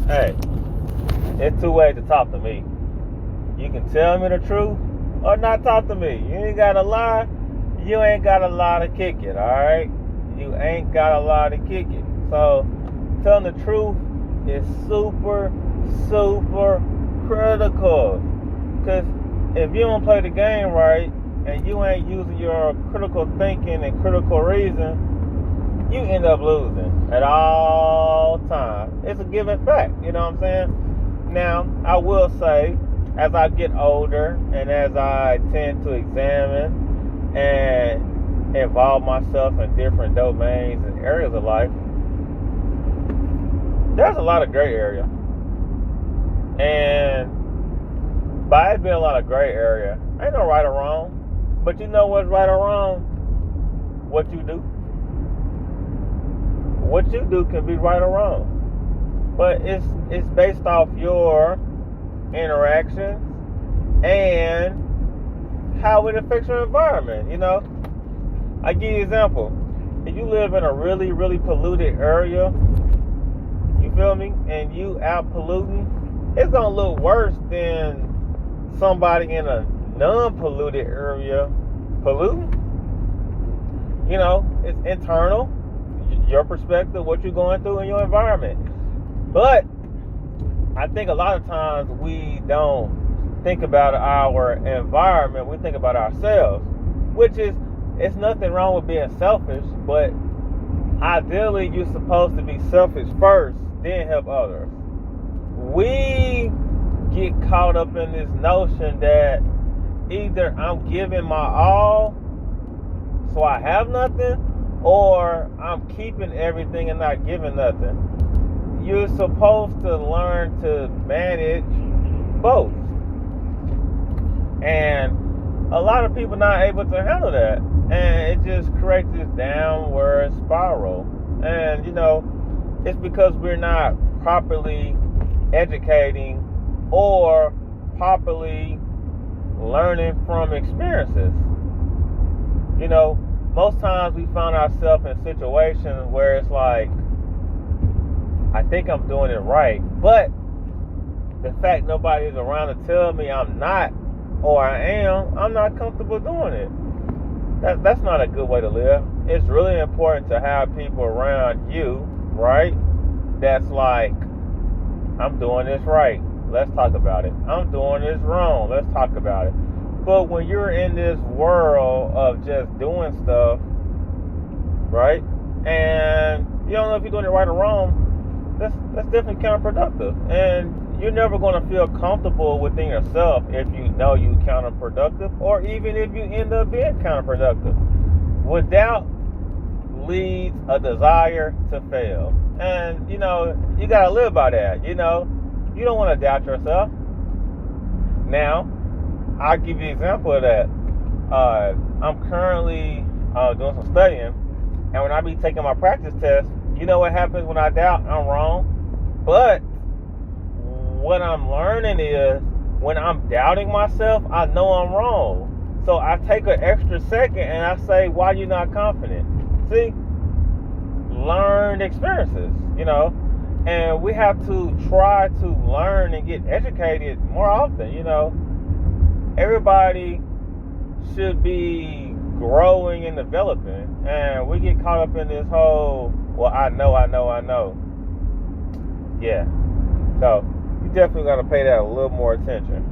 Hey, it's two ways to talk to me. You can tell me the truth or not talk to me. You ain't gotta lie. You ain't got a lot to kick it, alright? You ain't got a lot to kick it. So, telling the truth is super, super critical. Because if you don't play the game right and you ain't using your critical thinking and critical reason, you end up losing at all times. It's a given fact, you know what I'm saying? Now, I will say, as I get older and as I tend to examine and involve myself in different domains and areas of life, there's a lot of gray area. And by it being a lot of gray area, ain't no right or wrong. But you know what's right or wrong? What you do. What you do can be right or wrong. But it's based off your interactions and how it affects your environment, you know? I give you an example. If you live in a really, really polluted area, you feel me? And you out polluting, it's gonna look worse than somebody in a non-polluted area polluting. You know, it's internal, your perspective, what you're going through in your environment. But I think a lot of times we don't think about our environment, we think about ourselves, which is, it's nothing wrong with being selfish, but ideally you're supposed to be selfish first, then help others. We get caught up in this notion that either I'm giving my all so I have nothing, or I'm keeping everything and not giving nothing. You're supposed to learn to manage both. And a lot of people not able to handle that. And it just creates this downward spiral. And, you know, it's because we're not properly educating or properly learning from experiences. You know, most times we find ourselves in situations where it's like, I think I'm doing it right, but the fact nobody's around to tell me I'm not, or I am, I'm not comfortable doing it. That's not a good way to live. It's really important to have people around you, right? That's like, I'm doing this right. Let's talk about it. I'm doing this wrong. Let's talk about it. But when you're in this world of just doing stuff, right? And you don't know if you're doing it right or wrong, that's definitely counterproductive. And you're never going to feel comfortable within yourself if you know you're counterproductive, or even if you end up being counterproductive. Without leads a desire to fail. And, you know, you got to live by that. You know, you don't want to doubt yourself. Now, I'll give you an example of that. I'm currently doing some studying, and when I be taking my practice test, you know what happens when I doubt? I'm wrong. But what I'm learning is, when I'm doubting myself, I know I'm wrong. So I take an extra second and I say, why you not confident? See? Learned experiences, you know? And we have to try to learn and get educated more often, you know? Everybody should be growing and developing. And we get caught up in this whole, well, I know. Yeah. So, you definitely got to pay that a little more attention.